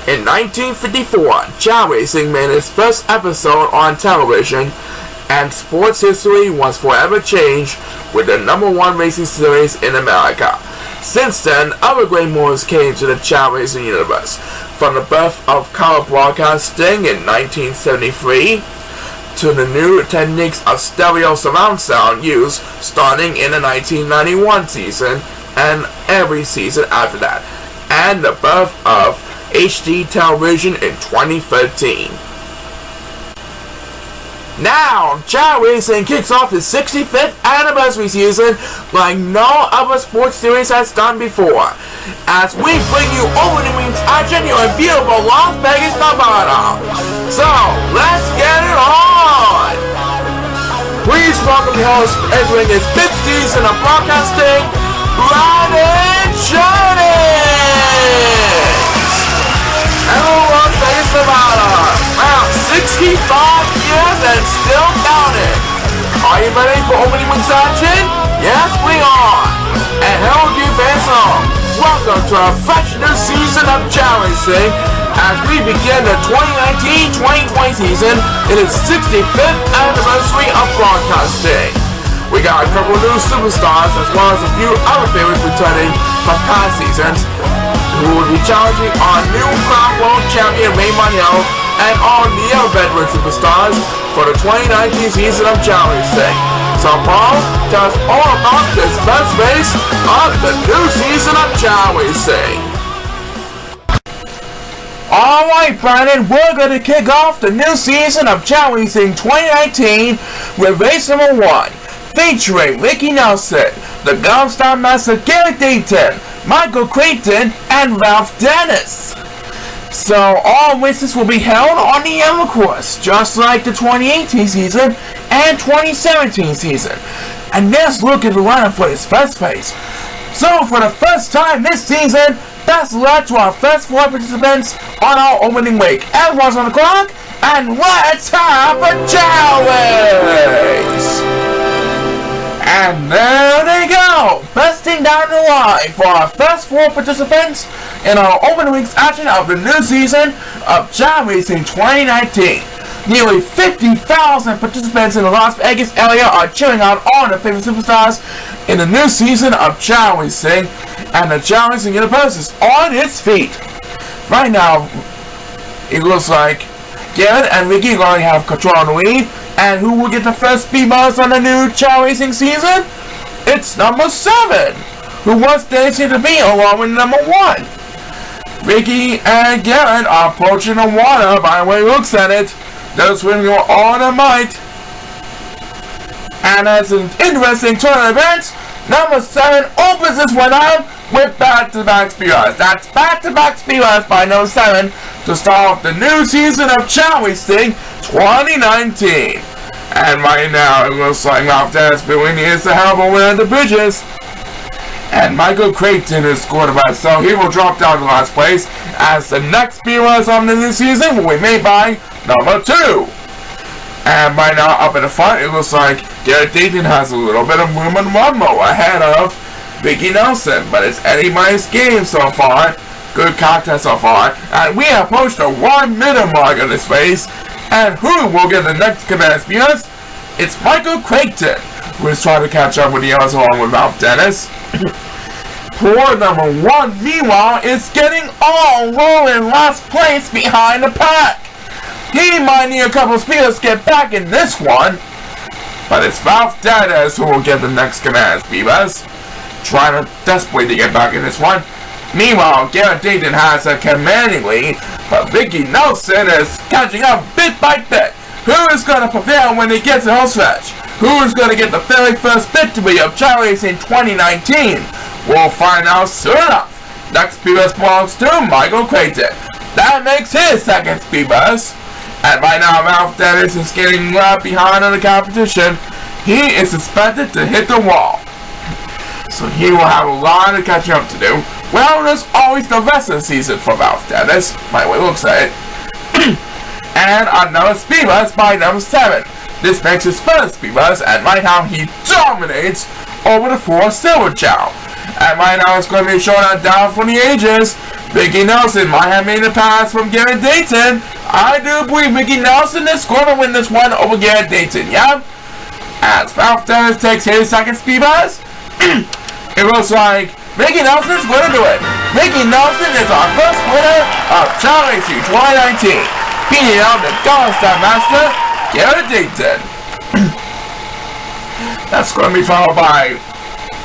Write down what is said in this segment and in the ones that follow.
In 1954, Chao Racing made its first episode on television, and sports history was forever changed with the #1 racing series in America. Since then, other great moves came to the Chao Racing Universe, from the birth of color broadcasting in 1973 to the new techniques of stereo surround sound use starting in the 1991 season and every season after that, and the birth of HD television in 2013. Now, Chao Racing kicks off its 65th anniversary season like no other sports series has done before, as we bring you opening week's action here in beautiful Las Vegas, Nevada. So, let's get it on! Please welcome your host entering his 5th season of broadcasting, brandonshannings! Hello, Las Vegas, Nevada. Wow, 65 years and still counting. Are you ready for opening week's action? Yes, we are. And hello, you fans home. Welcome to a fresh new season of Chao Racing as we begin the 2019-2020 season in its 65th anniversary of broadcasting. We got a couple new superstars as well as a few other favorites returning from past seasons, who will be challenging our new crown World Champion Raymond Hill and all neo-veteran superstars for the 2019 season of Chao Racing. So Paul, tell us all about this first race of the new season of Chao Racing. Alright, Brandon, we're going to kick off the new season of Chao Racing 2019 with race number 1, featuring Ricky Nelson, the Goldstar Master Gary Dayton, Michael Creighton, and Ralph Dennis. So all races will be held on the yellow course, just like the 2018 season and 2017 season. And let's look at the lineup for this first race. So for the first time this season, best of luck to our first 4 participants on our opening week. Everyone's on the clock, and let's have a Chao race! And there they go, busting down the line for our first 4 participants in our opening week's action of the new season of Chao Racing 2019. Nearly 50,000 participants in the Las Vegas area are cheering on all their favorite superstars in the new season of Chao Racing, and the Chao Racing Universe is on its feet. Right now, it looks like Garrett and Ricky are going to have control of the lead. And who will get the first speed bars on the new Chao Racing season? It's number 7, who was dancing to be along with number 1. Ricky and Garrett are approaching the water by the way he looks at it. They're swimming with all their might. And as an interesting turn of events, number 7 opens this one up with back-to-back speed bars. That's back-to-back speed bars by number 7 to start off the new season of Chao Racing 2019. And right now, it looks like Ralph Dennis is the hell of a winner of the bridges. And Michael Creighton is quarterback, so he will drop down to last place as the next speedrunners on the new season will be made by number 2. And right now, up in the front, it looks like Garrett Dayton has a little bit of room and rumble ahead of Ricky Nelson, but it's anybody's game so far. Good contest so far, and we have approached the 1 minute mark of this race. And who will get the next command speeders? It's Michael Creighton, who is trying to catch up with the others along with Ralph Dennis. Poor number 1, meanwhile, is getting all rolling last place behind the pack. He might need a couple of speeders to get back in this one, but it's Ralph Dennis who will get the next command speeders, trying to desperately get back in this one. Meanwhile, Garrett Dayton has a commanding lead, but Ricky Nelson is catching up bit by bit. Who is going to prevail when he gets the home stretch? Who is going to get the very first victory of Chao Racing 2019? We'll find out soon enough. Next speed bus belongs to Michael Creighton. That makes his second speed bus. And right now, Ralph Dennis is getting left behind in the competition. He is expected to hit the wall, so he will have a lot of catching up to do. Well, there's always the rest of the season for Ralph Dennis, by the way it looks at it. And another speed bus by number 7. This makes his first speed bus, and right now he dominates over the 4 Silver Chow. And right now it's going to be a showdown down for the ages. Mickey Nelson might have made a pass from Garrett Dayton. I do believe Mickey Nelson is going to win this one over Garrett Dayton, yeah? As Ralph Dennis takes his second speed buzz, it looks like Mickey Nelson's going to do it. Mickey Nelson is our first winner of Chao Racing 2019, beating out the Goldstar Master, Garrett Dayton. That's going to be followed by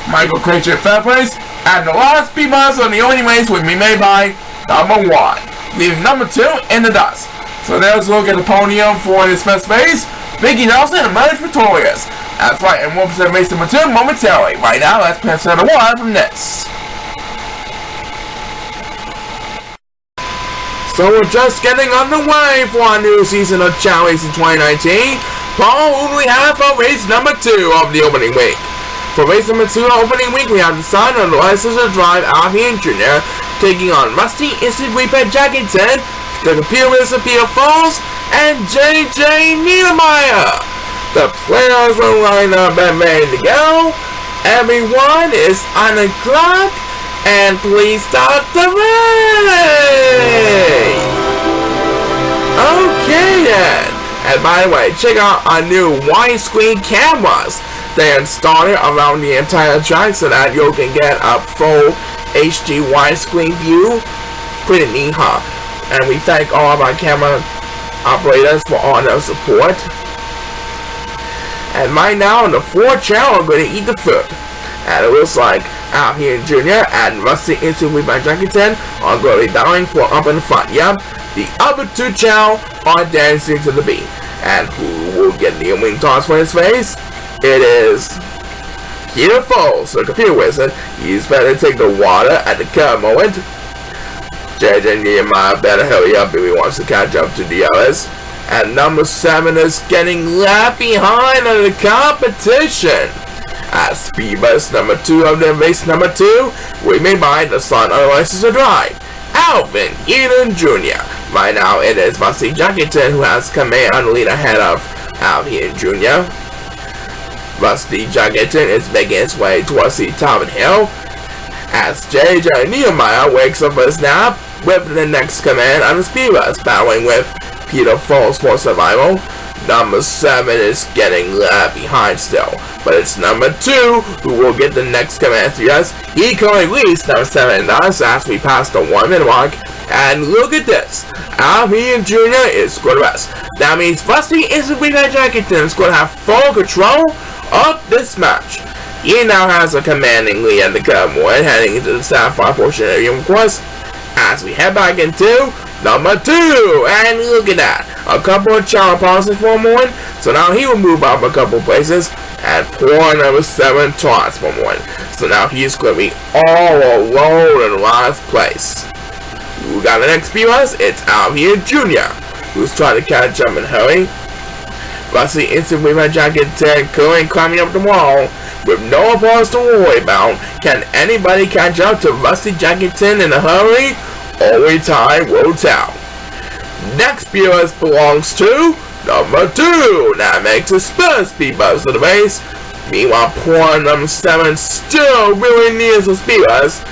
Michael Cratchit third place, and the last speed buzz on the opening race will be made by number 1, leaving number 2 in the dust. So there's a look at the podium for his first race. Mickey Nelson emerged victorious. That's right, and we'll present race number 2 momentarily. Right now, let's present the 1 from this. So we're just getting underway for our new season of Chao Racing 2019. Paul, who do we have for race number 2 of the opening week? For race number 2 of opening week, we have the son of the license to drive Albion Jr. taking on Rusty Instant Replay Jackington, the computer wizard Peter Falls, and JJ Niedermeyer. The players will line up and ready to go. Everyone is on the clock, and please start the race. Okay then. And by the way, check out our new widescreen cameras. They are installed around the entire track so that you can get a full HD widescreen view. Pretty neat, huh? And we thank all of our camera operators for all their support. And right now, the 4th channel are going to eat the food. And it looks like Albion Jr. and Rusty Instant Replay Jackington are going to be dying for up in the front. Yep, the other 2 channel are dancing to the beat. And who will get the wing toss for his face? It is Peter Falls, the computer wizard. He's better take the water at the current moment. JJ Nehemiah better hurry up if he wants to catch up to the others. And number 7 is getting left behind in the competition. At speed bus number 2 of the race number 2, we may buy the son of the license to drive, Alvin Eden Jr. Right now it is Rusty Jackington who has command on the lead ahead of Alvin Jr. Rusty Jackington is making his way towards the top of the hill as JJ Nehemiah wakes up for his nap with the next command on the speed bus, battling with Peter Falls for survival. Number 7 is getting left behind still, but it's number 2 who will get the next command to us. He currently leads number 7 in us as we pass the 1 minute mark. And look at this, Albion Jr. is going to rest. That means Rusty Instant Replay Jackington is going to have full control of this match. He now has a commanding lead at the current point, heading into the Sapphire portion of the course. As we head back into number 2, and look at that, a couple of Chao pauses for a moment, so now he will move up a couple places, and pour number 7 taunts for a moment. So now he's going to be all alone in last place. We got the next few us, it's Albion Jr., who's trying to catch up and hurry. Rusty Instant Replay Jackington currently climbing up the wall with no applause to worry about. Can anybody catch up to Rusty Jackington in a hurry? Only time will tell. Next viewers belongs to number 2. That makes his first speed buzz of the race. Meanwhile, poor number 7 still really needs a speed buzz,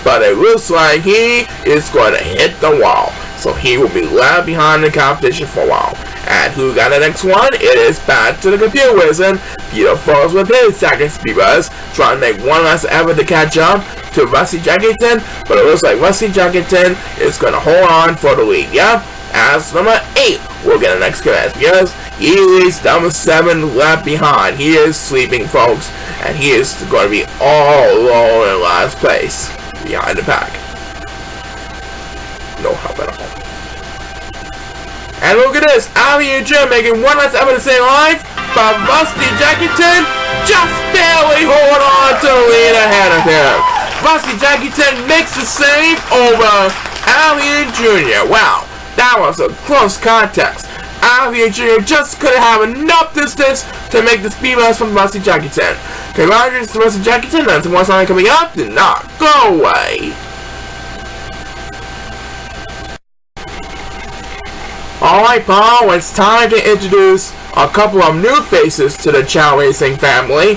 but it looks like he is going to hit the wall. So he will be left behind the competition for a while. And who got the next one? It is back to the computer wizard. Peter Falls with his second speed buzz, trying to make one last effort to catch up to Rusty Jackington, but it looks like Rusty Jackington is going to hold on for the lead. Yep, as number 8 will get the next command because he leaves number 7 left behind. He is sleeping, folks, and he is going to be all alone in last place behind the pack. No help at all. And look at this, Albion Jr. making one last effort to stay alive, but Rusty Jackington just barely hold on to the lead ahead of him. Rusty Jackington makes the save over Albion Jr. Wow, that was a close contest. Albion Jr. just couldn't have enough distance to make the speed buzz from Rusty Jackington. Congratulations to Rusty Jackington, and to one side coming up, did not go away. Alright, Paul, it's time to introduce a couple of new faces to the Chao Racing family.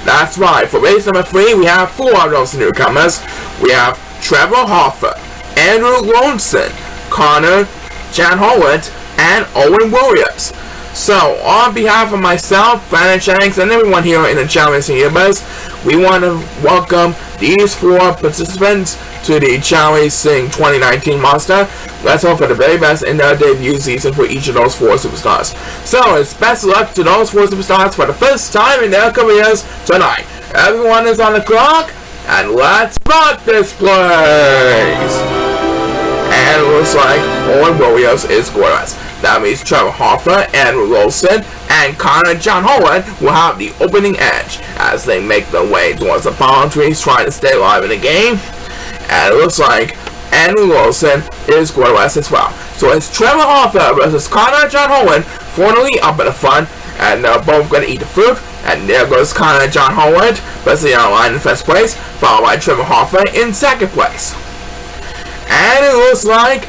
That's right, for race number 3, we have 4 of those newcomers. We have Trevor Hoffer, Andrew Loneson, Connor, Jan Holland, and Owen Williams. So, on behalf of myself, Brandon Shannings, and everyone here in the Chao Racing Universe, we want to welcome these 4 participants to the Chao Racing 2019 roster. Let's hope for the very best in their debut season for each of those 4 superstars. So, it's best of luck to those 4 superstars for the first time in their careers tonight. Everyone is on the clock, and let's rock this place! And it looks like Owen Williams is scoreless. That means Trevor Hoffer, Andrew Wilson, and Connor John Holland will have the opening edge as they make their way towards the palm trees trying to stay alive in the game. And it looks like Andrew Wilson is scoreless as well. So it's Trevor Hoffer versus Connor John Holland for the lead up at the front, and they're both going to eat the fruit. And there goes Connor John Holland versus the line in first place, followed by Trevor Hoffer in second place. And it looks like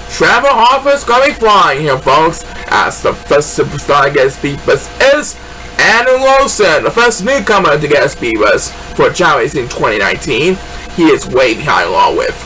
Trevor Hoffer's going to be flying here, folks, as the first superstar to get a speed boost is Andrew Wilson, the first newcomer to get a speed boost for Chao Racing 2019. He is way behind along with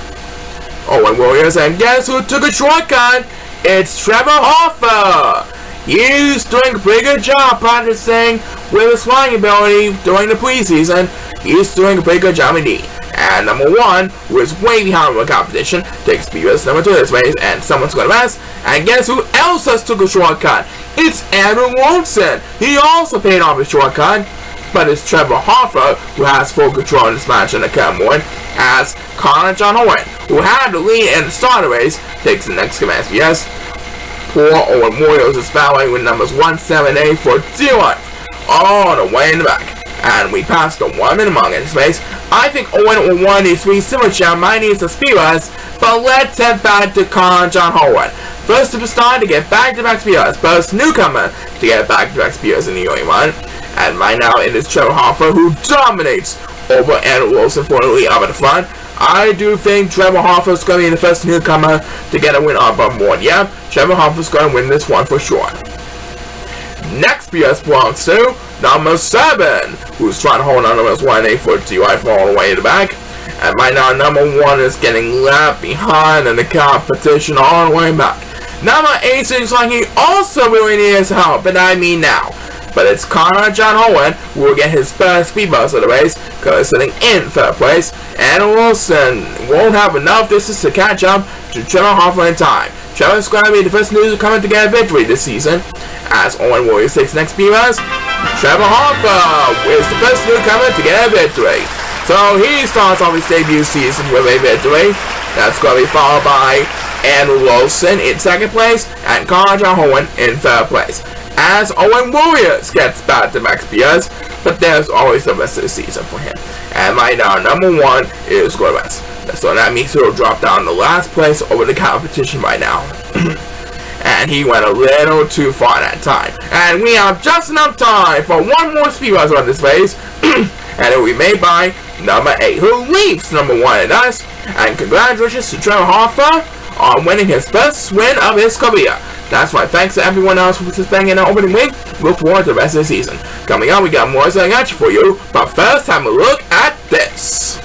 Owen Williams, and guess who took a shortcut? It's Trevor Hoffer. He's doing a pretty good job practicing with his flying ability during the preseason. He's doing a pretty good job indeed. And number 1, who is way behind the competition, takes speed boost number 2 this race, and someone's going to rest. And guess who else has took a shortcut? It's Andrew Wilson. He also paid off his shortcut, but it's Trevor Hoffer who has full control in this match in the current one, as Connor John Holland, who had the lead in the start of the race, takes the next command SPS. Poor Owen Williams is battling with numbers 178 for 0 all the way in the back. And we passed the 1 minute mark in space. I think Owen will win these 3 Simmerchow might need some speed runs, but let's head back to Connor John Holland. First superstar to get back-to-back speed runs, first newcomer to get back-to-back speed runs in the early run. And right now it is Trevor Hoffer who dominates over Andrew Wilson for the lead up at the front. I do think Trevor Hoffer is going to be the first newcomer to get a win up on board. Yeah, Trevor Hoffer is going to win this one for sure. Next PS belongs to number 7, who's trying to hold on to number 1-8 for DY all the way to the back. And right now, number 1 is getting left behind in the competition all the way back. Number 8 seems like he also really needs help, and I mean now. But it's Connor John Holland who will get his first speed boost of the race, because sitting in 3rd place. And Wilson won't have enough distance to catch up to Trevor Hoffer in time. Trevor's going to be the first newcomer to get a victory this season, as Owen Williams takes next speed boost. Trevor Hoffer is the first newcomer to get a victory. So he starts off his debut season with a victory. That's going to be followed by Andrew Wilson in 2nd place and Connor John Holland in 3rd place. As Owen Williams gets back-to-back speeds, but there's always the rest of the season for him. And right now, number 1 is scoreless. So that means he'll drop down to last place over the competition right now. And he went a little too far that time. And we have just enough time for 1 more speed run on this race. And it will be made by number 8, who leaves number 1 in us. And congratulations to Trevor Hoffer on winning his first win of his career. That's right, thanks to everyone else for participating in our opening week. Look forward to the rest of the season. Coming up, we got more exciting action for you. But first, have a look at this.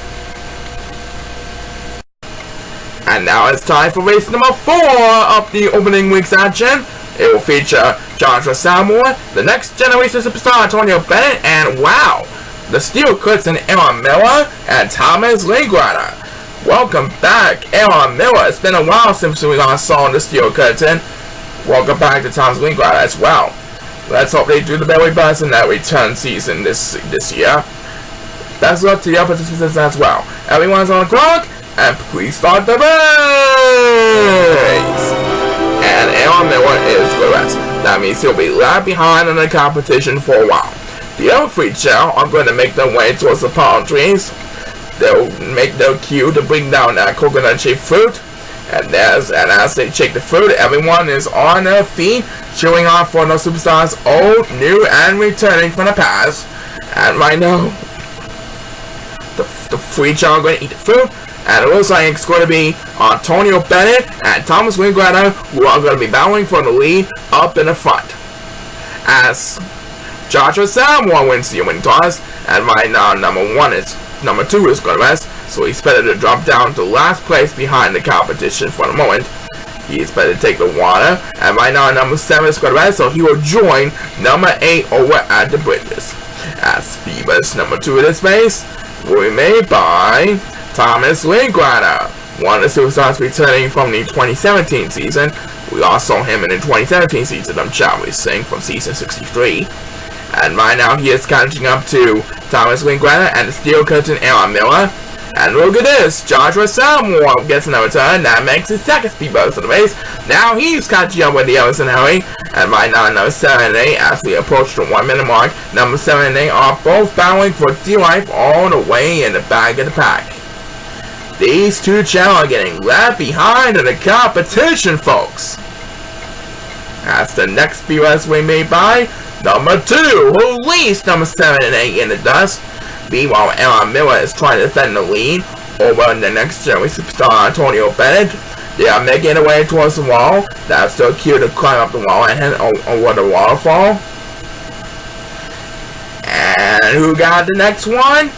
And now it's time for race number 4 of the opening week's action. It will feature Chao Racing, the next generation superstar Antonio Bennett, and wow, the Steel Curtain Aaron Miller and Thomas Lingrader. Welcome back, Aaron Miller. It's been a while since we last saw the Steel Curtain. Welcome back to Thomas Lingrader as well. Let's hope they do the very best in that return season this year. Best luck to the other participants as well. Everyone's on the clock, and please start the race! And Aaron Miller is correct. That means he'll be left behind in the competition for a while. The other 3 Chao are going to make their way towards the palm trees. They'll make their cue to bring down that coconut-shaped fruit. And as they shake the fruit, everyone is on their feet, cheering on for those superstars, old, new, and returning from the past. And right now, the 3 Chao are going to eat the fruit. And it looks like it's going to be Antonio Bennett and Thomas Lingrader who are going to be battling for the lead up in the front. As Chao Racing wins the winning toss, and right now number 2 is going to rest. so he's better to drop down to last place behind the competition for the moment. He's better to take the water, and right now number 7 is going to rest, so he will join number 8 over at the bridges. As speed bus number 2 in this race will be made by Thomas Linklater, one of the superstars returning from the 2017 season. We also saw him in the 2017 season of Chao Racing from season 63. And right now he is catching up to Thomas Linklater and the Steel Curtain Aaron Miller. And look at this, Joshua Salmore gets another turn. That makes his second speed bus of the race. Now he's catching up with the Ellison Harry. And right now number 7 and 8, as we approach the 1 minute mark, number 7 and 8 are both battling for dear life all the way in the back of the pack. These two Chao are getting left behind in the competition, folks. That's the next speed bus we made by number 2, who leads number 7 and 8 in the dust. Meanwhile, Aaron Miller is trying to defend the lead over the next Jerry superstar Antonio Bennett. They are making their way towards the wall. That's so cute to climb up the wall and head over the waterfall. And who got the next one?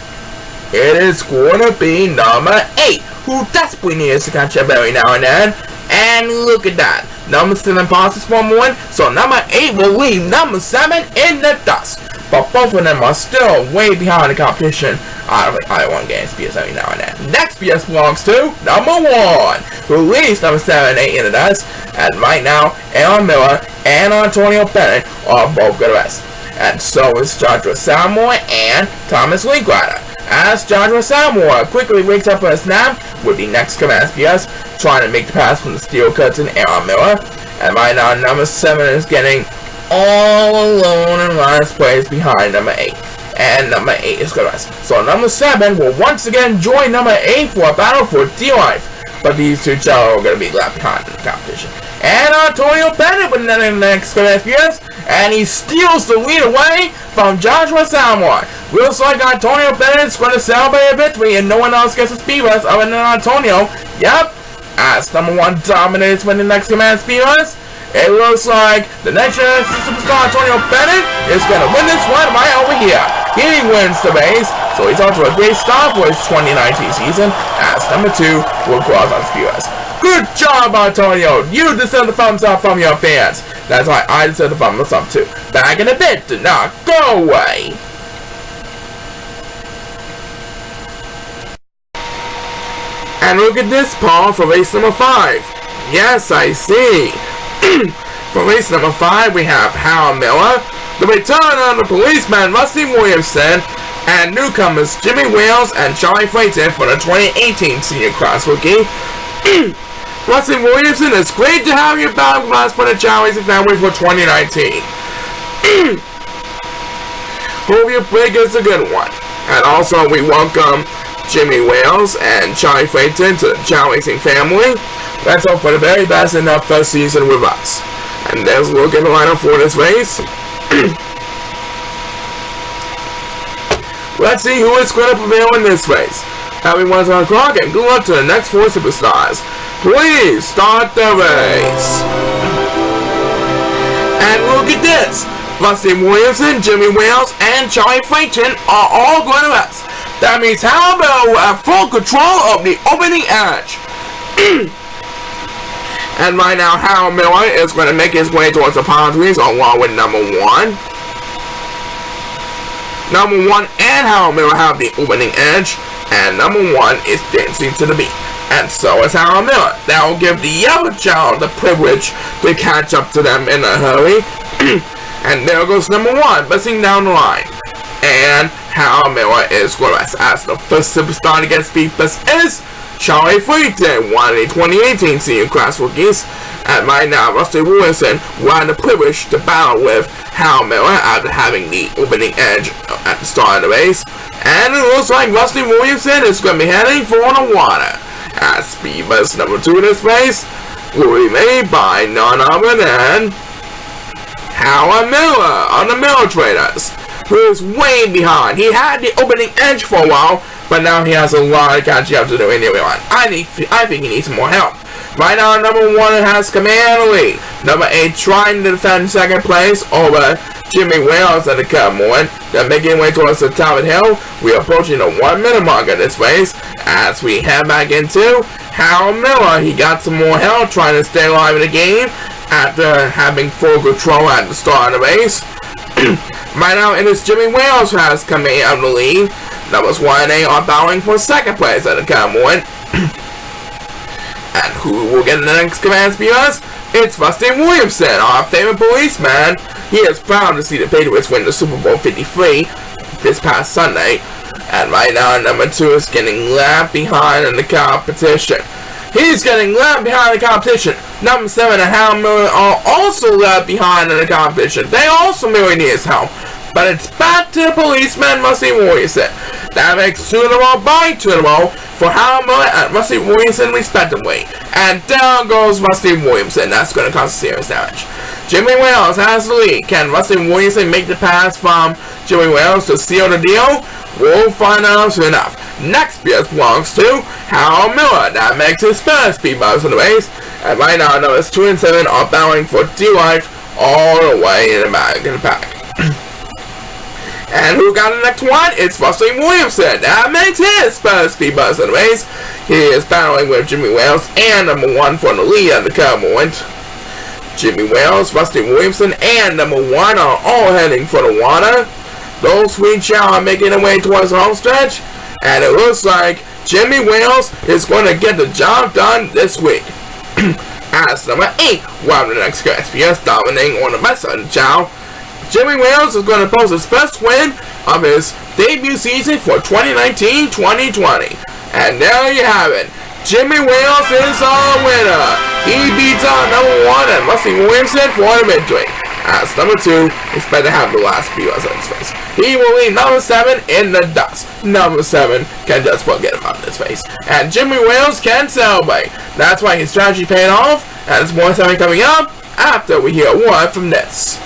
It is going to be number 8, who desperately needs to catch up every now and then. And look at that. Number 7 passes one more, so number 8 will leave number 7 in the dust. But both of them are still way behind the competition. I want getting SPS every now and then. Next SPS belongs to number 1, who leaves number 7 and 8 in the dust. And right now, Aaron Miller and Antonio Bennett are both good rest. And so is Joshua Salmore and Thomas Linklater. As Joshua Salmore quickly wakes up from a snap with the next command SPS, trying to make the pass from the Steel Curtain Aaron Miller. And right now, number 7 is getting all alone in last place behind number 8. And number 8 is good rest. So number 7 will once again join number 8 for a battle for dear life. But these two Chao are going to be left behind in the competition. And Antonio Bennett with the next good SPS. And he steals the lead away from Joshua Salmore. Looks like Antonio Bennett is going to celebrate a victory and no one else gets a speed bus other than Antonio. Yep. As number 1 dominates with the next command speed bus, it looks like the next superstar Antonio Bennett is going to win this one right over here. He wins the race, so he's off to a great start for his 2019 season as number 2 will cross on speed bus. Good job, Antonio. You deserve the thumbs up from your fans. That's why I deserve the thumbs up too. Back in a bit, do not go away. And look at this, Paul, for race number 5. Yes, I see. For race number 5, we have Harold Miller, the return of the policeman Rusty Williamson, and newcomers Jimmy Wales and Charlie Flayton for the 2018 Senior Cross Rookie. Rusty Williamson, it's great to have you back with us for the Chao Racing family for 2019. Hope your break is a good one. And also, we welcome Jimmy Wales and Charlie Flayton to the Chao Racing family. Let's hope for the very best in our first season with us. And there's a look at the lineup for this race. Let's see who is going to prevail in this race. Everyone's on the clock and good luck to the next 4 superstars. Please start the race. And look at this. Rusty Williamson, Jimmy Wales, and Charlie Flayton are all going to rest. That means Harold Miller will have full control of the opening edge. And right now, Harold Miller is going to make his way towards the palm trees along with number 1. Number 1 and Harold Miller have the opening edge, and number 1 is dancing to the beat. And so is Harold Miller. That will give the other child the privilege to catch up to them in a hurry. And there goes number 1, buzzing down the line. And Harold Miller is going to rest as the first superstar to get speed bus is Charlie Flayton, one of the 2018 Senior Class Rookies. And right now, Rusty Williamson will have the privilege to battle with Harold Miller after having the opening edge at the start of the race. And it looks like Rusty Williamson is going to be heading for the water. As speed bus number 2 in this race will be made by none other than Harold Miller on the Miller Traders, who is way behind. He had the opening edge for a while, but now he has a lot of catching up to do in the one. I think he needs more help. Right now, number 1 has command lead. Number 8 trying to defend second place over Jimmy Wales at the cut moment. Then making our way towards the top of the hill, we are approaching the 1 minute mark of this race as we head back into Hal Miller. He got some more help trying to stay alive in the game after having full control at the start of the race. Right now it is Jimmy Wales who has come in out of the lead. Numbers 1 and 8 are battling for second place at the Commonwealth. And who will get the next command speakers? It's Rusty Williamson, our favorite policeman. He is proud to see the Patriots win the Super Bowl 53 this past Sunday. And right now, number 2 is getting left behind in the competition. He's getting left behind in the competition. Number 7 and Hal Miller are also left behind in the competition. They also really need his help. But it's back to the policeman, Rusty Williamson. That makes 2 in a row by 2 in a row for Hal Miller and Rusty Williamson respectively. And down goes Rusty Williamson. That's going to cause serious damage. Jimmy Wales has the lead. Can Rusty Williamson make the pass from Jimmy Wales to seal the deal? We'll find out soon enough. Next PS belongs to Hal Miller. That makes his first speed bumps in the race. And right now, numbers 2 and 7 are battling for D-Life all the way in the back in the pack. And who got the next one? It's Rusty Williamson. That makes his first speed bumps in the race. He is battling with Jimmy Wales and number 1 for the lead at the current moment. Jimmy Wales, Rusty Williamson, and number 1 are all heading for the water. Those sweet Chow are making their way towards the home stretch. And it looks like Jimmy Wales is going to get the job done this week. As number 8, while the next SPS dominating on the best side of Chow. Jimmy Wales is going to post his first win of his debut season for 2019-2020. And there you have it. Jimmy Wales is our winner. He beats out number 1 and Rusty Williamson for the victory. As number 2 is better to have the last few on his face. He will leave number 7 in the dust. Number 7 can just forget about this face. And Jimmy Wales can celebrate. That's why his strategy paid off. And there's more time coming up after we hear a word from this.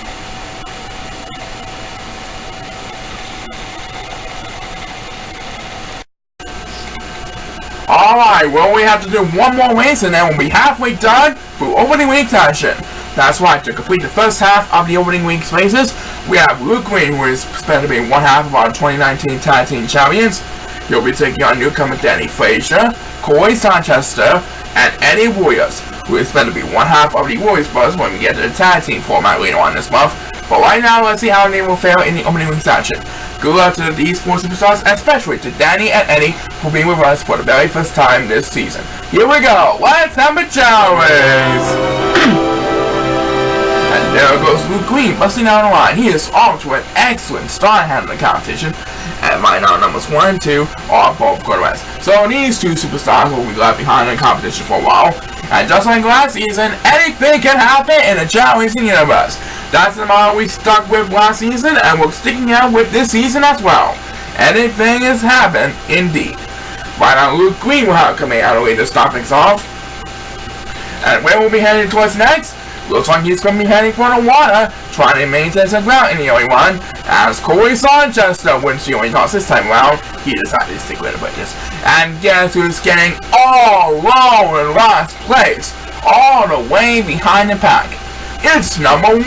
Alright, well, we have to do one more race and then we'll be halfway done through opening week session. That's right, to complete the first half of the opening week's races, we have Luke Green, who is expected to be one half of our 2019 Tag Team Champions. He'll be taking on newcomer Danny Frazier, Corey Sanchester, and Eddie Williams, who is expected to be one half of the Williams brothers when we get to the Tag Team format later on this month. But right now, let's see how they will fare in the opening week session. Good luck to these 4 superstars, especially to Danny and Eddie for being with us for the very first time this season. Here we go, let's have a chaorace! And there goes Luke Green, busting down the line. He is off to an excellent start handling the competition. And right now, numbers 1 and 2 are both quarterbacks. So these 2 superstars will be left behind in the competition for a while. And just like last season, anything can happen in the Chao Racing Universe. That's the model we stuck with last season, and we're sticking out with this season as well. Anything has happened, indeed. Right now, Luke Green will have come out of the way to start things off. And where we'll be heading towards next? Looks like he's going to be heading for the water, trying to maintain some ground in the only one. As Corey Sanchester wins the only toss this time around, he decided to stick with the Bridges. And guess who's getting all alone in last place, all the way behind the pack? It's number 1.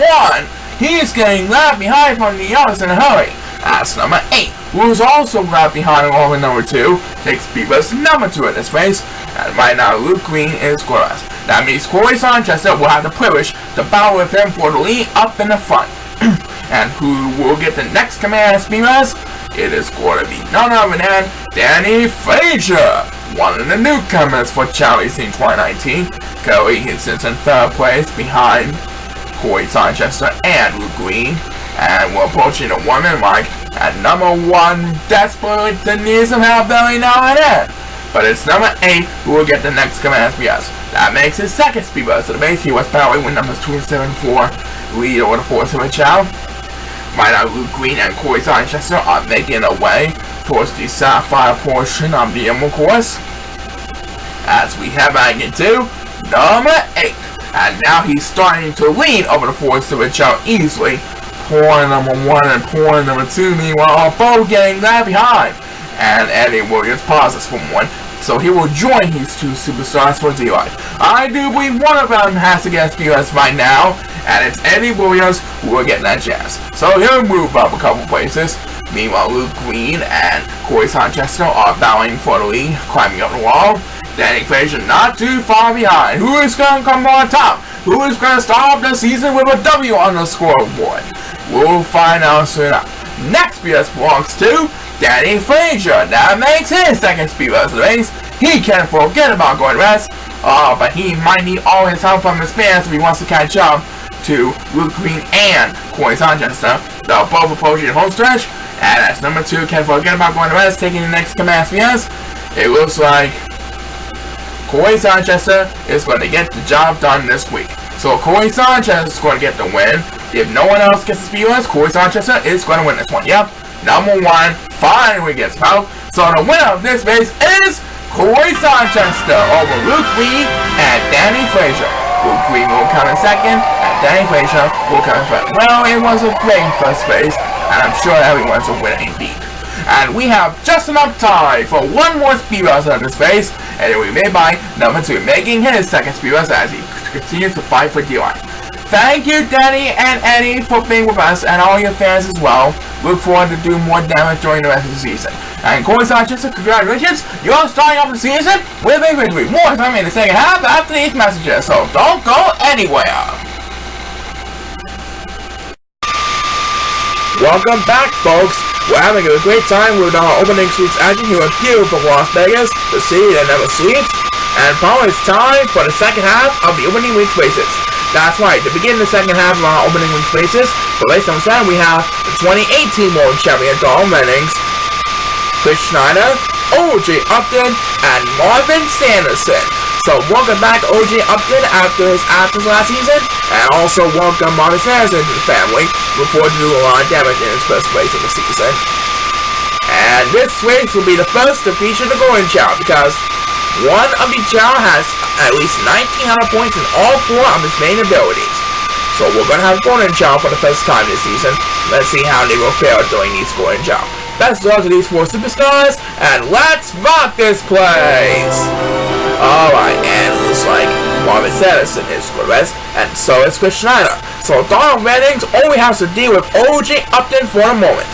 He's getting left behind from the others in a hurry. That's number 8, who's also left behind along with number 2, takes Beaver's number 2 in this race. And right now, Luke Green is scoreless. That means Corey Sanchester will have the privilege to battle with him for the lead up in the front. And who will get the next command speeders? It is going to be none other than Danny Frazier, one of the newcomers for Chao Racing 2019. Currently, he sits in 3rd place behind Corey Sanchester and Luke Green. And we're approaching the 1 minute mark at number 1, desperately needs some help every now and then. But it's number 8 who will get the next command SPS. That makes his 2nd speed burst to the base. He was battling with numbers 2 and 7 for lead over the 4-7 Chow. Right now, Luke Green and Corey Sanchester are making their way towards the sapphire portion of the Emerald course. As we head back into number 8. And now he's starting to lead over the 4-7 Chow easily. Poor number 1 and poor number 2, meanwhile, are both getting left behind. And Eddie Williams pauses for 1, so he will join his 2 superstars for D-Life. I do believe one of them has to get us right now, and it's Eddie Williams who will get that chance. So he'll move up a couple places. Meanwhile, Luke Green and Corey Sanchez are bowing for the lead, climbing up the wall. Danny Frazier not too far behind. Who is going to come on top? Who is going to start the season with a W on the scoreboard? We'll find out soon enough. Next BS belongs to Danny Frazier. That makes his second speed race of the race. He can't forget about going rest. But he might need all his help from his fans if he wants to catch up to Luke Green and Corey Sanchez. They're both approaching the home stretch. And as number 2, can't forget about going rest, taking the next command BS. It looks like Corey Sanchez is going to get the job done this week. So Corey Sanchez is going to get the win. If no one else gets the speed race, Corey Sanchez is going to win this one. Yep, number 1 finally gets out. So the winner of this race is Corey Sanchez over Luke Green and Danny Frazier. Luke Green will come in second, and Danny Frazier will come in third. Well, it was a great first race, and I'm sure everyone's a winner indeed. And we have just enough time for one more speed race of this race, and it will be made by number 2, making his second speed race as he continues to fight for DI. Thank you, Danny and Eddie, for being with us, and all your fans as well. Look forward to doing more damage during the rest of the season. And Corey Sanchez, congratulations, you're starting off the season with a victory. More time in the second half after these messages, so don't go anywhere. Welcome back, folks. We're having a great time with our opening week's action here in beautiful Las Vegas, the city that never sleeps. And probably it's time for the second half of the opening week's races. That's right, to begin the second half of our opening week's races, for race number 7, we have the 2018 World Champion Donald Rennings, Chris Schneider, O.J. Upton, and Marvin Sanderson. So welcome back O.J. Upton after his absence last season, and also welcome Marvin Sanderson to the family. Look forward to doing a lot of damage in his first race of the season. And this race will be the first to feature the Golden Chao, because one of the Chao has at least 1900 points in all 4 of his main abilities. So we're going to have Golden Chao for the first time this season. Let's see how they will fare during these Golden Chao. Best of luck to these 4 superstars, and let's rock this place! Alright, and it looks like Marvin Sanderson is for the rest, and so is Chris Schneider. So Donald Rennings only has to deal with O.J. Upton for the moment.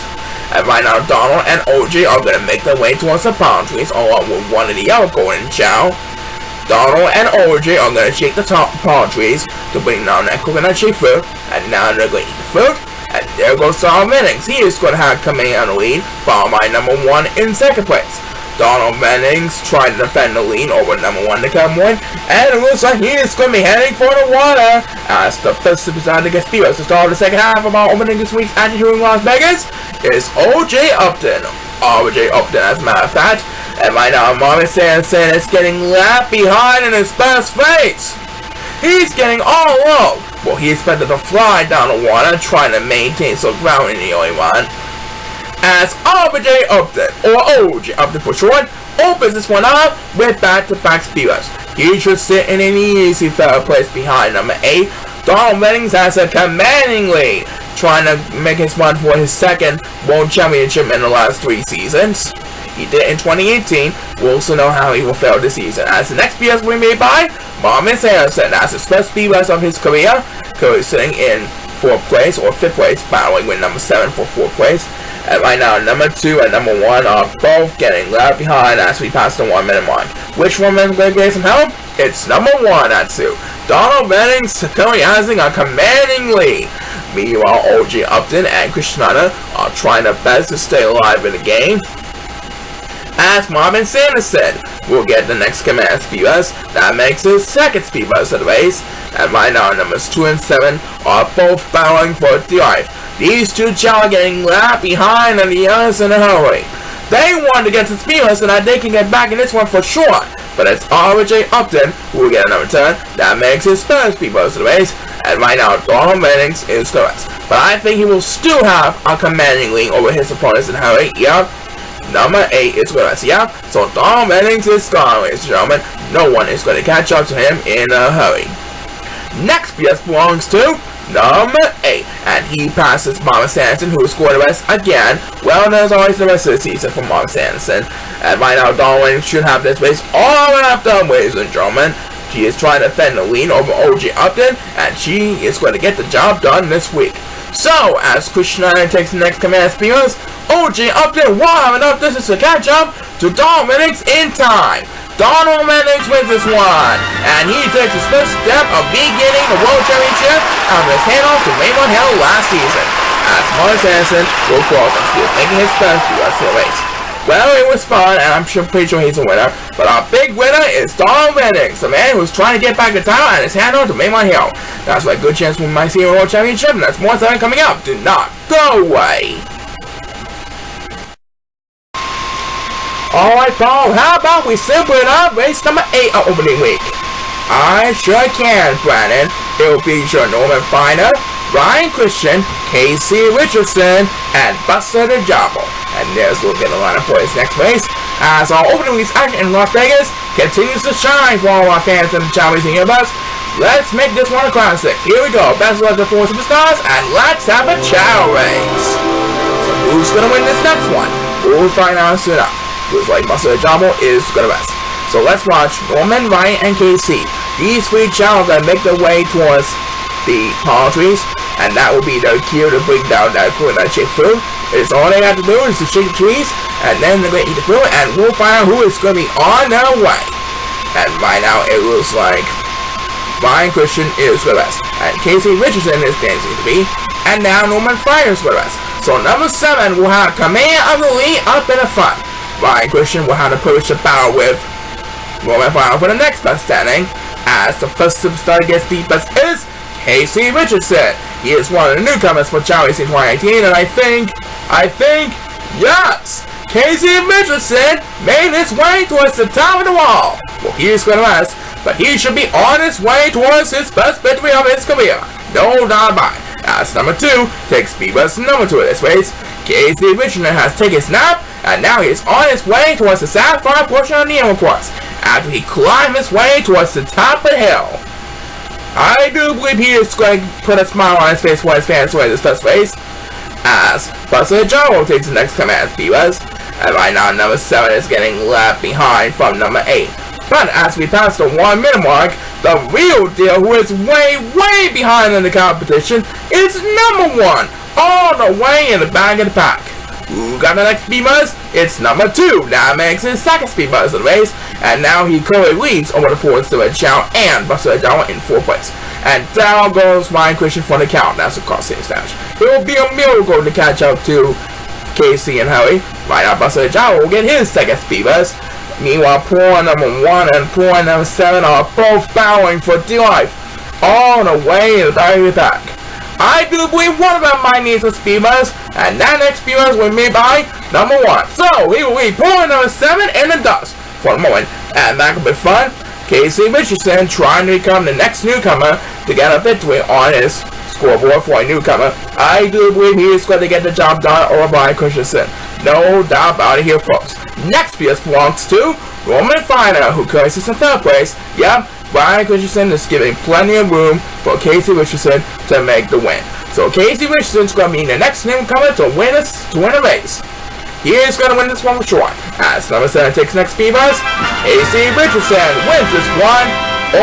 And right now, Donald and O.J. are going to make their way towards the palm trees along with one of the other Golden Chao. Donald and O.J. are going to shake the top palm trees to bring down that coconut shaped fruit, and now they're going to eat the fruit. And there goes Donald Rennings. He is going to have command on the lead, followed by number 1 in second place. Donald Rennings trying to defend the lead over number 1 to come win, and it looks like he is going to be heading for the water. As the first superstar to get speed to start the second half of our opening this week's action here in Las Vegas is O.J. Upton. O.J. Upton, as a matter of fact. And right now, Marvin Sanderson is getting left behind in his first race. He's getting all low. Well, he expected to fly down the water, trying to maintain some ground in the early run. As O.J. Upton, or O.J. Upton for short, opens this one up with back-to-back speed rush. He should sit in an easy third place behind number 8. Donald Rennings has a commanding lead, trying to make his run for his second World Championship in the last 3 seasons. He did in 2018. We'll also know how he will fail this season. As the next BS will be made by Marvin Sanderson. That's his first speed race of his career. Currently sitting in 4th place or 5th place, battling with number 7 for 4th place. And right now, number 2 and number 1 are both getting left behind as we pass the 1 minute mark. Which one is going to get some help? It's number 1 at 2. Donald Rennings currently having a commanding lead. Meanwhile, O.J. Upton and Chris Schneider are trying their best to stay alive in the game. As Marvin Sanderson will get the next command speed rush. That makes his second speed rush of the race. And right now, numbers 2 and 7 are both battling for the life. These 2 Chao are getting left behind and the others in a hurry. They want to get to speed rush so that they can get back in this one for sure. But it's O.J. Upton who will get another turn. That makes his third speed rush of the race. And right now, Donald Rennings is correct. But I think he will still have a commanding lead over his opponents in a hurry. Yep. Number 8 is correct. Yeah. So Donald Rennings is gone, ladies and gentlemen. No one is going to catch up to him in a hurry. Next BS belongs to number 8, and he passes Marvin Sanderson, who scored the rest again. Well, there's always the rest of the season for Marvin Sanderson. And right now, Donald Rennings should have this race all wrapped up, ladies and gentlemen. She is trying to defend the lead over OG Upton, and she is going to get the job done this week. So, as Christian takes the next command spears, OG Upton will have enough distance to catch up to Donald Rennings in time. Donald Rennings wins this one, and he takes his first step of beginning the World Championship out of his handoff to Raymond Hill last season, as Martin Anderson will cross and still making his first USA race. Well, it was fun, and I'm pretty sure he's a winner, but our big winner is Donald Rennings, the man who's trying to get back the title and his handoff to Raymond Hill. That's a good chance we might see a World Championship, and that's more time coming up. Do not go away. Alright, Paul, how about we simple it up? Race number 8 of opening week. I sure can, Brandon. It will feature Norman Finer, Ryan Christian, Casey Richardson, and Buster the Jobber. And there's a little bit of lineup for his next race, as our opening week's action in Las Vegas continues to shine for all our fans in the Chao Racing Universe. Let's make this one a classic. Here we go. Best of luck to 4 superstars, and let's have a Chao race. So who's gonna win this next one? We'll find out soon enough. Looks like Buster the Jobber is gonna rest. So let's watch Norman, Ryan, and KC. These 3 Chows that make their way towards the palm trees, and that will be the cue to bring down that crew that shake through. It's all they have to do is to shake the trees, and then they're gonna eat the fruit, and we'll find out who is gonna be on their way. And right now it looks like Ryan Christian is gonna rest, and Casey Richardson is dancing to be, and now Norman Fire is gonna rest. So number 7 will have command of the lead up in the front. Ryan Christian will have to push the battle with Norman Fire for the next best standing, as the first superstar gets beat best is Casey Richardson. He is one of the newcomers for Chao Racing 2019, and I think, yes, Casey Richardson made his way towards the top of the wall. Well, he is going to rest, but he should be on his way towards his best victory of his career. No doubt about it. As number 2 takes speed bus number 2 of this race, Casey Richardson has taken his nap, and now he is on his way towards the sapphire portion of the Emerald Course, after he climbed his way towards the top of the hill. I do believe he is going to put a smile on his face for his fans to win this first race, as Buster the Jobber takes the next command speed bus, and right now number 7 is getting left behind from number 8. But as we pass the 1 minute mark, the real deal, who is way behind in the competition, is number 1, all the way in the back of the pack. Who got the next speed buzz? It's number 2. That makes his second speed buzz of the race, and now he currently leads over the 4th to Chao and Buster the Jobber in 4th place. And down goes Ryan Christian for the count. That's a cost save stage. It will be a miracle to catch up to Casey and Harry. Right now, Buster the Jobber will get his second speed buzz. Meanwhile, poor number 1 and poor number 7 are both battling for dear life, all the way in the back of the pack. I do believe one of them might need some speed buzz, and that next speed buzz will be made by number 1. So he will be poor number 7 in the dust for the moment, and that could be fun. Casey Richardson trying to become the next newcomer to get a victory on his scoreboard for a newcomer. I do believe he is going to get the job done over Ryan Christensen. No doubt about it here, folks. Next PS belongs to Norman Finer, who currently sits in 3rd place. Yep, Ryan Christensen is giving plenty of room for Casey Richardson to make the win. So Casey Richardson is going to be the next newcomer to win a race. He is going to win this one for sure. As number 7 takes next speed buzz, Casey Richardson wins this one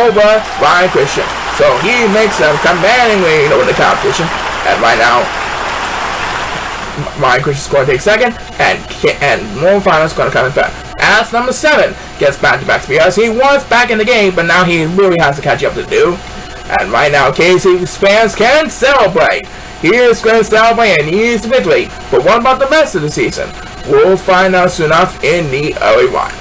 over Ryan Christian. So he makes a commanding lead over the competition. And right now, Ryan Christian is going to take 2nd, and Norman Finer is going to come in 3rd. As number 7 gets back-to-back speed, he was back in the game, but now he really has to catch up to do. And right now, Casey's fans can celebrate. He is going to celebrate and needs victory. But what about the rest of the season? We'll find out soon enough in the early run.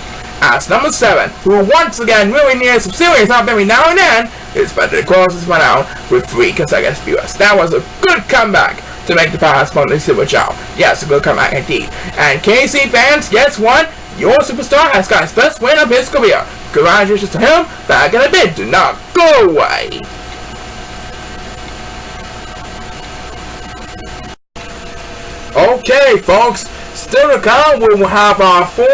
As number 7, who once again really needs some serious help every now and then, is better to cross this one out with 3 consecutive speed busts. That was a good comeback to make the pass from the Silver Chao. Yes, a good comeback indeed. And KC fans, guess what? Your superstar has got his first win of his career. Congratulations to him. Back in a bit. Do not go away. Okay, folks. Still to come, we will have our 4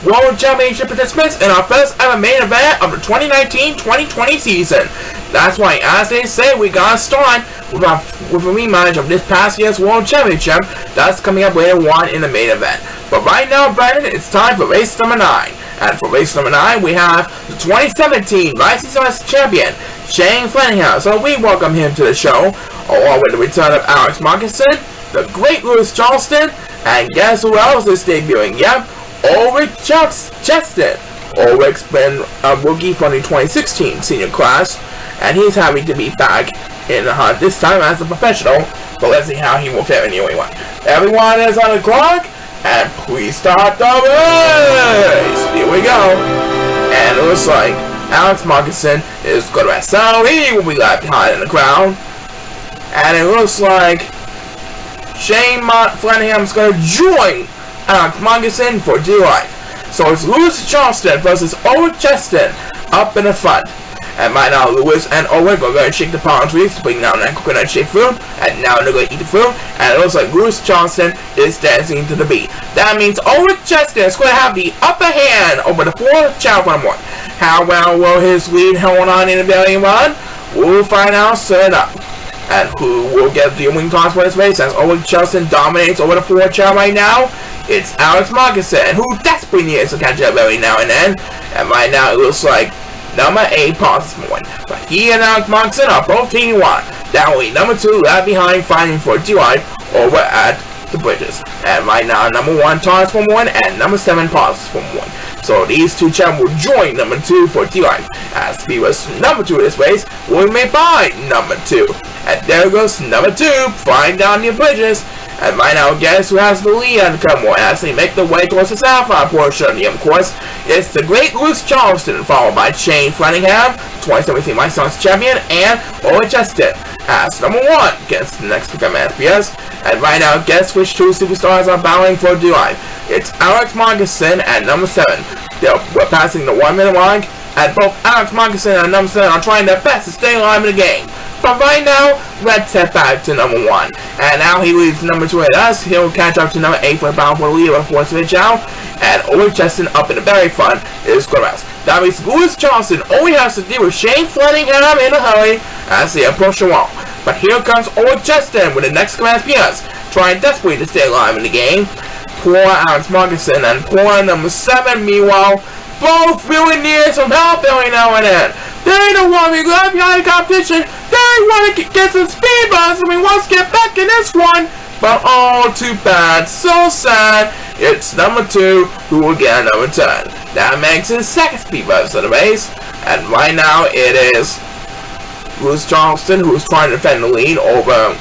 World Championship participants in our first ever main event of the 2019-2020 season. That's why, as they say, we got to start with a rematch of this past year's World Championship. That's coming up later on in the main event. But right now, Brandon, it's time for race number 9. And for race number 9, we have the 2017 Licensed World Champion, Shane Flanagan. So we welcome him to the show, along with the return of Alex Markinson, the great Lewis Charleston, and guess who else is debuting? Yep, Ulrich Cheston. Ulrich's been a rookie from the 2016 senior class, and he's happy to be back in the hunt, this time as a professional, but let's see how he will fare anyway. Everyone is on the clock, and please start the race! Here we go. And it looks like Alex Markinson is going to rest, so he will be left behind in the crowd. And it looks like Shane Flanagan's going to join Alex Markinson for D-Life. So it's Lewis Charleston versus Ulrich Cheston up in the front. And right now, Lewis and Ulrich are going to shake the palm trees to bring down that coconut shake fruit. And now they're going to eat the fruit. And it looks like Lewis Charleston is dancing to the beat. That means Ulrich Cheston is going to have the upper hand over the 4th Chao Racing. How well will his lead hold on in the belly run? We'll find out soon enough. And who will get the wing toss for this race as Ulrich Charleston dominates over the 4th Chao right now? It's Alex Markinson, who desperately needs to catch up every now and then. And right now it looks like number 8 Paulsycamore. But he and Alex Markinson are both team 1. That will leave number 2 left behind fighting for D-Life over at the bridges. And right now number 1 Paulsycamore and number 7 Paulsycamore. So these two champs will join number 2 for D-Life. As he was number 2 in this race, will be made by number 2. And there goes number 2, flying down the bridges. And right now, guess who has the lead on the Cunning as they make their way towards the Sapphire portion of the course? It's the great Lewis Charleston, followed by Shane Flanagan, 2017 Licensed Champion, and Ulrich Cheston as number 1 gets the next program SPS. And right now, guess which 2 superstars are battling for D-Life? It's Alex Markinson and number 7. We're passing the 1 minute mark, and both Alex Markinson and number 7 are trying their best to stay alive in the game. But right now, let's head back to number 1. And now he leaves number 2 at us. He'll catch up to number 8 for a battle for the lead of the 4th Chao. And Ulrich Cheston up in the very front is Chaorace. That means Lewis Charleston only has to deal with Shane Flanagan in a hurry as they approach the wall. But here comes Ulrich Cheston with the next command PS, trying desperately to stay alive in the game. Poor Alex Markinson and poor number 7, meanwhile, both really need some help every now and then. They don't want to be left behind the competition. They want to get some speed bumps, and we want to get back in this one. But oh, too bad. So sad. It's number 2 who will get number 10. That makes his 2nd speed bump of the race. And right now it is Lewis Charleston who is trying to defend the lead over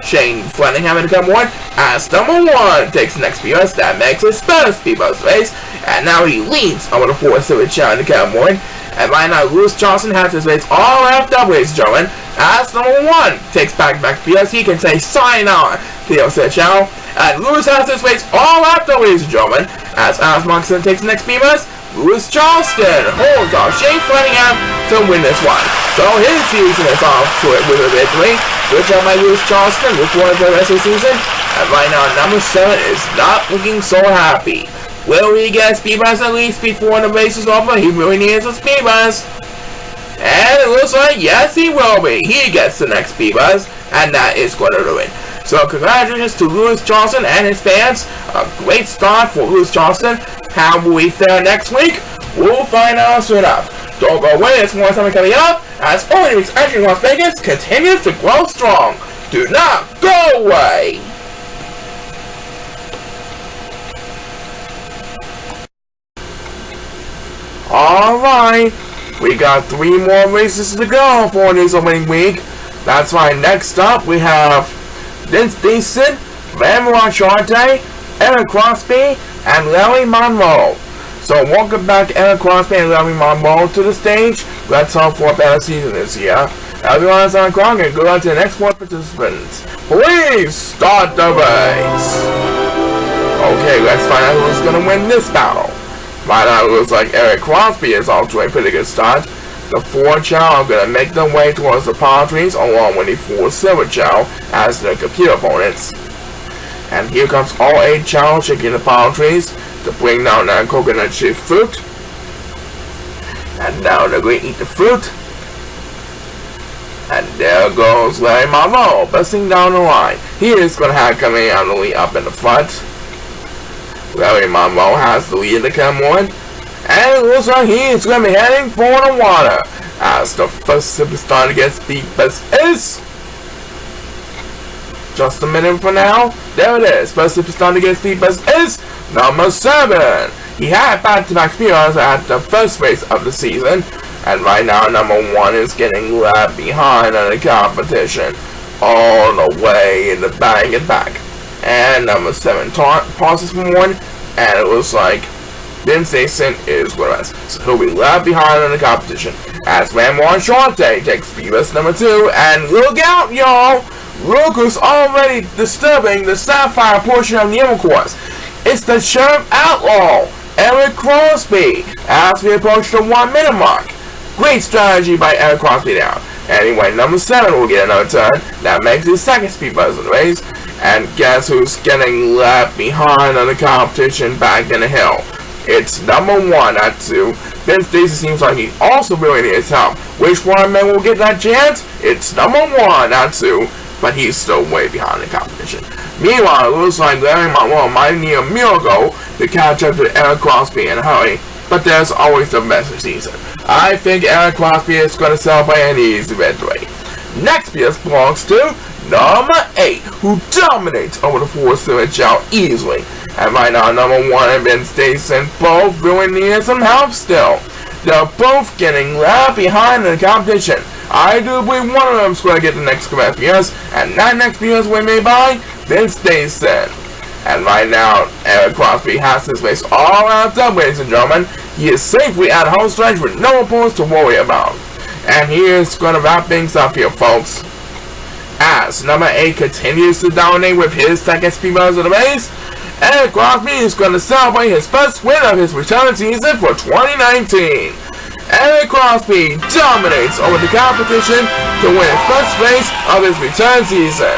Shane Flanagan in the Cup 1 as number 1 takes the next speed bump. That makes his 3rd speed bump race. And now he leads over the 4th Chao in the Cup 1. And right now, Lewis Charleston has his race all wrapped up, ladies and gentlemen, as number 1 takes back-to-back because he can say sayonara to the Osei Chao. And Lewis has his race all wrapped up, ladies and gentlemen, as Alex Markinson takes the next speed bus. Lewis Charleston holds off Shane Flanagan to win this one. So his season is off to it with a victory. Good job by Lewis Charleston, look forward to the rest of the season. And right now, number 7 is not looking so happy. Will he get a speed bus at least before the race is over? He really needs a speed bus. And it looks like, yes, he will be. He gets the next speed bus, and that is going to do it. So congratulations to Lewis Charleston and his fans. A great start for Lewis Charleston. How will we fare next week? We'll find out soon enough. Don't go away, there's more something coming up as openingweek's entry in Las Vegas continues to grow strong. Do not go away. Alright, we got 3 more races to go for this opening week. That's right, next up we have Vince Deason, Van Sharte, Eric Crosby, and Larry Monroe. So welcome back Eric Crosby and Larry Monroe to the stage. Let's hope for a better season this year. Everyone is on clock and good luck to the next 4 participants. Please start the race. Okay, let's find out who's going to win this battle. Right now it looks like Eric Crosby is off to a pretty good start. The 4 Chao are going to make their way towards the palm trees along with the 4 silver Chao as their computer opponents. And here comes all 8 Chao shaking the palm trees to bring down that coconut shaped fruit. And now they're going to eat the fruit. And there goes Larry Monroe busting down the line. He is going to have coming out the lead up in the front. Larry Monroe has the lead in the Cam 1. And it looks like he is going to be heading for the water. As the first superstar to get speed best is... Just a minute for now. There it is. First superstar to get speed best is number 7. He had back-to-back speedruns at the first race of the season. And right now, number 1 is getting left behind in the competition. All the way in the back. And number 7 passes from 1. And it looks like Ben Stason is with us. So he'll be left behind in the competition. As Ramon Shorte takes speed best number 2. And look out, y'all! Look who's already disturbing the sapphire portion of the Emerald course. It's the Sheriff Outlaw, Eric Crosby, as we approach the 1 minute mark. Great strategy by Eric Crosby now. Anyway, number 7 will get another turn. That makes his second speed buzz of the race. And guess who's getting left behind on the competition back in the hill? It's number 1 at 2. Ben Stacy seems like he also really needs help. Which one man will get that chance? It's number 1 at 2. But he's still way behind the competition. Meanwhile, it looks like Larry Monroe might need a miracle to catch up to Eric Crosby in a hurry, but there's always the best of season. I think Eric Crosby is going to celebrate an easy victory. Next PS belongs to number 8, who dominates over the 4-series Chao easily. And right now, number 1 and Ben Stason both really need some help still. They're both getting left behind in the competition. I do believe one of them is going to get the next FPS, and that next FPS will be made by Ben Stason. And right now, Eric Crosby has his race all wrapped up, ladies and gentlemen. He is safely at home stretch with no opponents to worry about. And he is going to wrap things up here, folks. As number 8 continues to dominate with his second speed buzz of the race, Eric Crosby is going to celebrate his first win of his return season for 2019. Eric Crosby dominates over the competition to win his first race of his return season.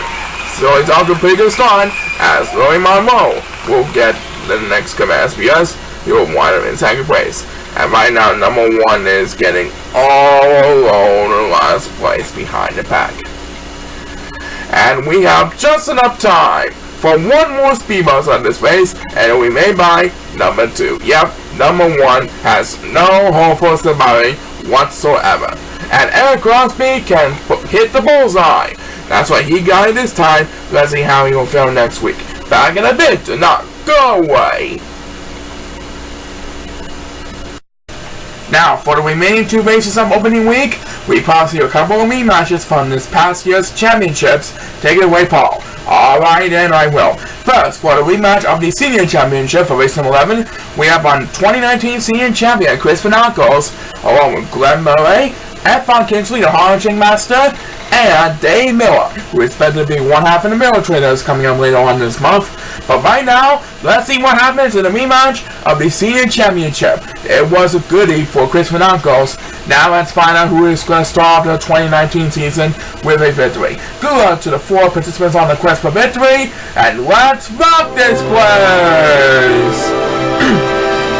So he's off to a pretty good start, as Larry Monroe will get the next command because he will wind up in second place. And right now, number 1 is getting all alone in last place behind the pack. And we have just enough time for one more speed buzz on this race, and it will be made by number 2. Yep, number 1 has no hope for surviving whatsoever. And Eric Crosby can hit the bullseye. That's why he got it this time. Let's see how he will feel next week. Back in a bit, do not go away. Now, for the remaining 2 races of opening week, we pass you a couple of rematches from this past year's championships. Take it away, Paul. Alright, then I will. First, for the rematch of the Senior Championship for race number 11, we have on 2019 Senior Champion Chris Finacos, along with Glenn Murray, F.R. Kingsley, the Harnessing Master, and Dave Miller, who is expected to be one half of the Miller Traders coming up later on this month. But right now, let's see what happens in the rematch of the Senior Championship. It was a goodie for Chris Finacos. Now let's find out who is going to start the 2019 season with a victory. Good luck to the 4 participants on the quest for victory, and let's rock this place!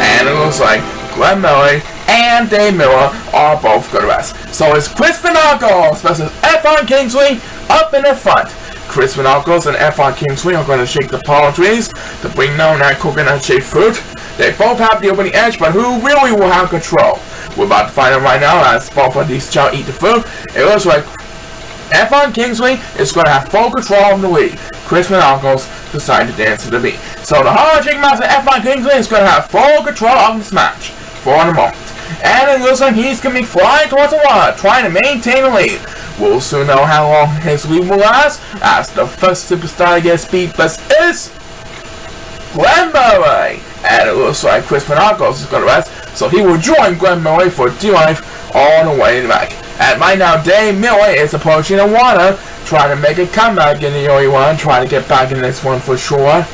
And it looks like Glenn Murray and Dave Miller are both good rest. So it's Chris Finacos versus F.R. Kingsley up in the front. Chris Finacos and F.R. Kingsley are going to shake the palm trees to bring down that coconut-shaped fruit. They both have the opening edge, but who really will have control? We're about to find out right now as both of these Chow eat the fruit. It looks like F.R. Kingsley is going to have full control of the lead. Chris Finacos decided to dance to the beat. So the Harnessing Master F.R. Kingsley is going to have full control of this match for the moment. And it looks like he's going to be flying towards the water, trying to maintain the lead. We'll soon know how long his lead will last, as the first superstar to get speed bust is Glenn Murray. And it looks like Chris Finacos is going to rest, so he will join Glenn Murray for D-Life all the way back. And right now, Dave Miller is approaching the water, trying to make a comeback in the early one, trying to get back in this one for sure.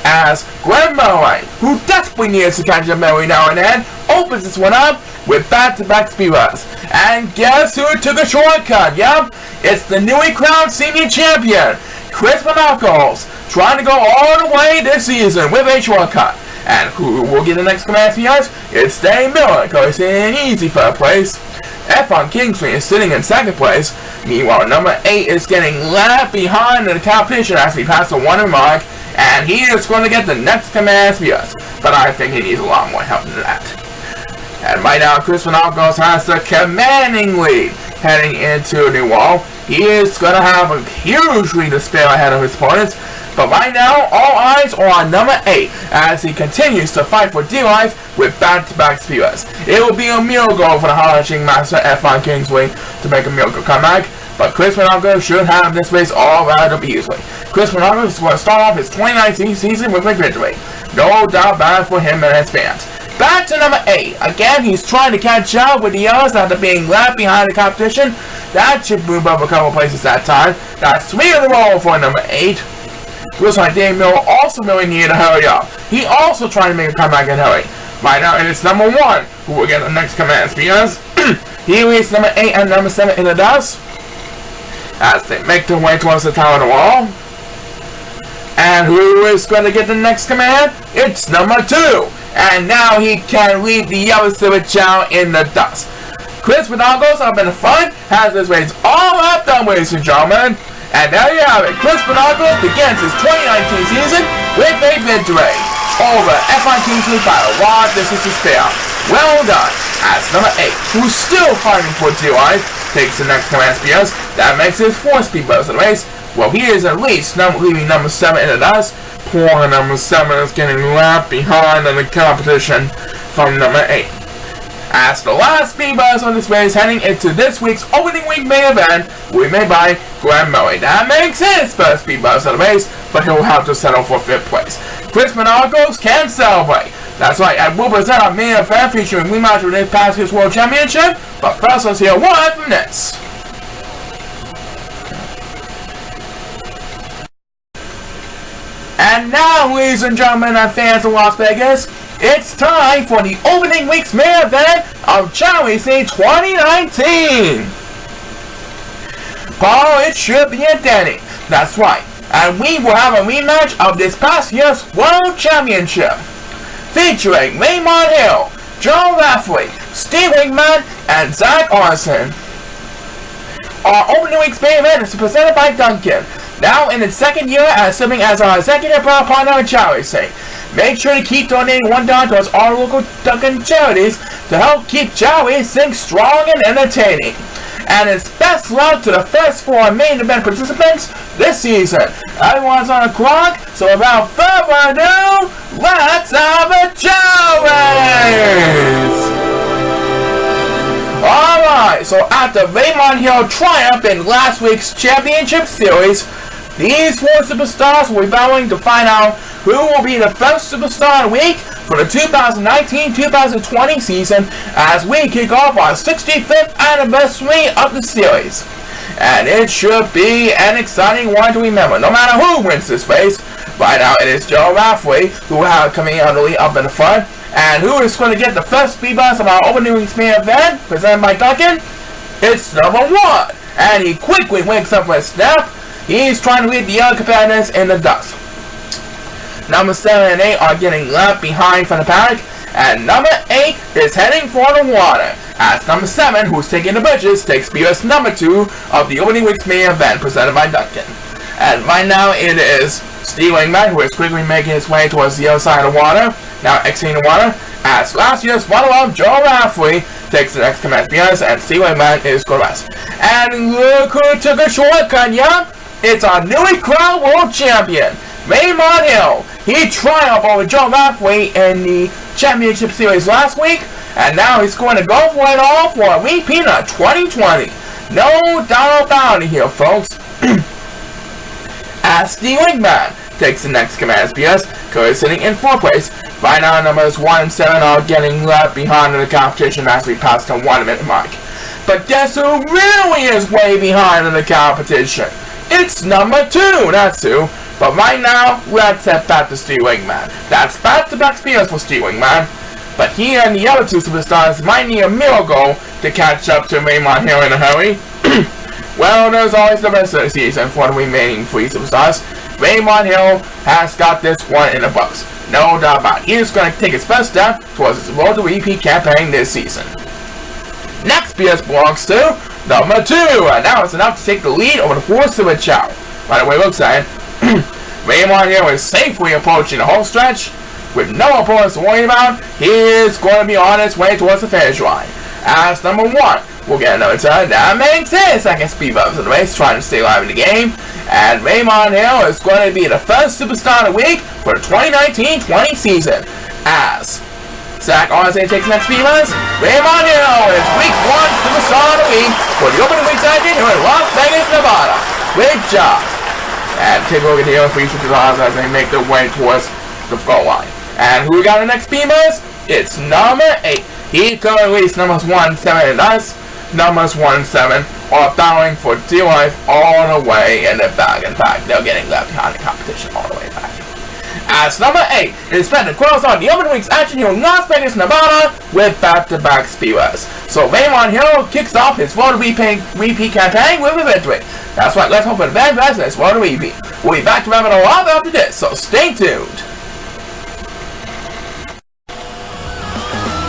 As Glenn Murray, who desperately needs to catch a Murray now and then, opens this one up with back-to-back speedruns. And guess who took a shortcut? Yep, it's the newly crowned senior champion, Chris Finacos, trying to go all the way this season with a shortcut. And who will get the next command PS? It's Dave Miller, because he's in easy third place. F.R. Kingsley is sitting in second place. Meanwhile, number 8 is getting left behind in the competition as he passed the 1 mark. and he is going to get the next command SPS, but I think he needs a lot more help than that. And right now, Chris Monagos has the commanding lead heading into New Wall. He is going to have a huge lead to spare ahead of his opponents, but right now, all eyes are on number 8 as he continues to fight for dear life with back-to-back spears. It will be a miracle for the Harashing Master F1 Kingsley to make a miracle comeback, but Chris Monagos should have this race all right up easily. Chris Monagos is going to start off his 2019 season with a victory. No doubt about it for him and his fans. Back to number 8. Again, he's trying to catch up with the others after being left behind the competition. That should move up a couple places that time. That's 3 in a row for number 8. Looks like Dave Miller also really needed to hurry up. He also trying to make a comeback and hurry. Right now, it is number 1 who will get the next command because he leads number 8 and number 7 in the dust as they make their way towards the top of the wall. And who is going to get the next command? It's number 2. And now he can leave the yellow silver Chao in the dust. Chris Monagos up in the front has his race all up done, ladies and gentlemen. And there you have it. Chris Monagos begins his 2019 season with a victory over F1 Kingsley by a wide distance to spare. Well done. As number 8, who's still fighting for dear life, takes the next command spears. That makes his 4th speed boost of the race. Well, he is at least leaving number 7 in the dust. Poor number 7 is getting left behind in the competition from number 8. As the last speed bus on this race heading into this week's opening week main event will be made by Graham Murray. That makes his first speed bus of the race, but he'll have to settle for 5th place. Chris Monagos can celebrate. That's right, and we'll present our main event featuring rematch of this past year's World Championship, but first let's hear one from this. And now, ladies and gentlemen and fans of Las Vegas, it's time for the opening week's main event of Chao Racing 2019. Paul, it should be a Danny. That's right, and we will have a rematch of this past year's World Championship, featuring Raymond Hill, Chao Racing, Steve Wingman, and Zach Orson. Our opening week's main event is presented by Duncan, now in its 2nd year as serving as our executive partner in Chao Racing. Make sure to keep donating $1 towards our local Duncan charities to help keep Chao Racing strong and entertaining. And it's best luck to the first 4 main event participants this season. Everyone's on the clock, so without further ado, let's have a Chao Race! Alright, so after Raymond Hill triumph in last week's championship series, these 4 superstars will be battling to find out who will be the first superstar of the week for the 2019-2020 season as we kick off our 65th anniversary of the series. And it should be an exciting one to remember, no matter who wins this race. Right now it is Chao Racing who will have coming out of the lead up in the front. And who is going to get the first speed bus of our opening week's main event, presented by Duncan? It's number 1. And he quickly wakes up with a snap. He's trying to lead the other competitors in the dust. Number 7 and 8 are getting left behind from the paddock. And number 8 is heading for the water, as number 7, who's taking the bridges, takes BS number 2 of the opening week's main event, presented by Duncan. And right now it is Steve Wingman, who is quickly making his way towards the other side of the water, now exiting the water, as last year's runner-up Chao Racing takes the next command BS, and Steve Wingman is course. And look who took a shortcut, yeah? It's our newly crowned world champion, Raymond Hill. He triumphed over Chao Racing in the championship series last week, and now he's going to go for it all for a repeat of 2020. No doubt about it here, folks. As Steve Wingman takes the next command BS, Curry is sitting in 4th place. Right now, numbers 1 and 7 are getting left behind in the competition as we pass the 1 minute mark. But guess who really is way behind in the competition? It's number 2, that's who. But right now, let's head back to Steve Wingman. That's back-to-back spears for Steve Wingman. But he and the other 2 superstars might need a miracle to catch up to Raymond Hill in a hurry. Well, there's always the rest of the season for the remaining 3 superstars. Raymond Hill has got this one in the books. No doubt about it. He is going to take his first step towards his Road to Repeat campaign this season. Next BS belongs to number 2, and now it's enough to take the lead over the 4th Super Chao. By the way, looks at it. Raymond Hill is safely approaching the home stretch with no opponents to worry about. He is going to be on his way towards the finish line. As number 1, we'll get another turn. That makes his second speed bumps in the race, trying to stay alive in the game. And Raymond Hill is going to be the first superstar of the week for the 2019-20 season. As Zach honestly takes next speed bumps, Raymond Hill is week 1 superstar of the week for the opening week session here in Las Vegas, Nevada. Great job. And take a look at the other 3 superstars as they make their way towards the goal line. And who we got in the next speed bumps? It's number 8. He currently leads numbers 1, 7, and us. Numbers 1 and 7 are battling for dear life all the way in the back. In fact, they're getting left behind the competition all the way back. As number 8 is set to close on the opening week's action here in Las Vegas, Nevada with back-to-back speeders. So Raymond Hill kicks off his World Repeat campaign with a victory. That's right, let's hope for the very best in this World Repeat. We'll be back to wrap it all up after this, so stay tuned.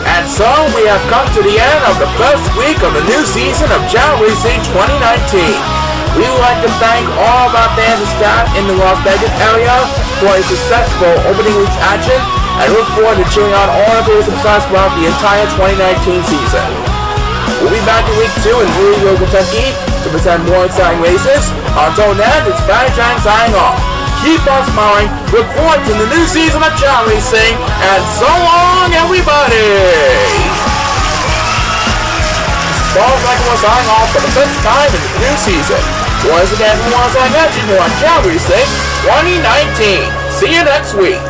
And so we have come to the end of the first week of the new season of Chao Racing 2019. We would like to thank all of our fans and staff in the Las Vegas area for a successful opening week's action, and look forward to cheering on all of your success throughout the entire 2019 season. We'll be back in week 2 in Louisville, Kentucky to present more exciting races. Until then, it's brandonshannings signing off. Keep on smiling, look forward to the new season of Chao Racing, and so long, everybody! This is paulsycamore signing off for the 5th time in the new season. Once again, who wants I mention here on Chao Racing 2019. See you next week.